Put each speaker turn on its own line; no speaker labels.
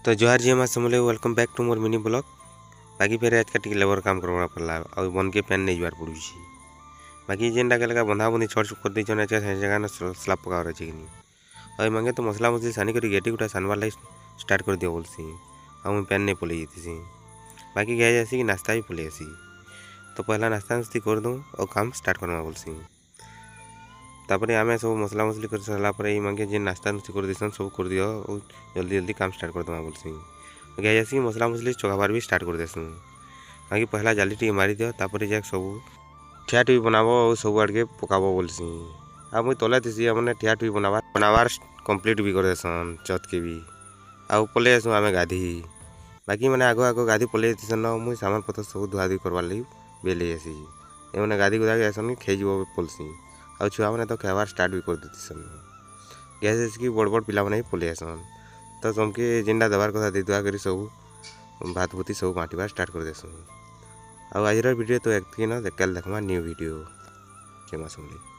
तो जोहार जी हमारे समूह वेलकम बैक टू मोर मिनी ब्लॉग। बाकी फिर आज का टी लेबर काम करवा पड़ा और बन के पैन नहीं जुआर पड़ी बाकी जेनटा के लगा बंधा बंधी छोड़ कर दी आज जगह ना स्लाब पका रही कि और मंगे तो मसला मसली सानी कर गेटी गुटा सानवार लाई स्टार्ट कर दियो बोलसी और मुझे पैन नहीं पलि जाती बाकी कह जासी कि नाश्ता भी पलि आसी तो पहला नाश्ता नाश्ती कर दूँ और काम स्टार्ट करवा बोलसी तापर आम सब मसला मसली कर सारापर ये मंगे जे नाश्ता नुस्ती कर देसन सब कर दियो और जल्दी जल्दी काम स्टार्ट कर देवा बोलसी कह जासी मसला मसली चोखाबार भी स्टार्ट कर देसूँ बाकी पहला जाली टी मारी दियो तापर जाक सब ठिया टी बनाब और सब आड़के पकाब बोलसी आ मुई तले थी मैंने ठिया टी बनाबार कम्प्लीट भी कर देसन चत के भी आउ पलि आसू आम गाधी बाकी मैंने आग आग गाधी पलि जातीसन मुई सामान पत्र सब धुआ धुई करवार लगी बेले आसी मैंने गाधी गुधा के आसन खेज बोलसी आ छुआ मैंने तो खाबार स्टार्ट भी कर देतीसन गैस कि बड़ बड़ पिला भी पलि आसन तो समके जेनटा देवार कथा दे दुआ कर सब भात भूति सब बांटवा स्टार्ट कर देसूँ आज वीडियो तो एक ना कल देखमा न्यू वीडियो जमा समझे।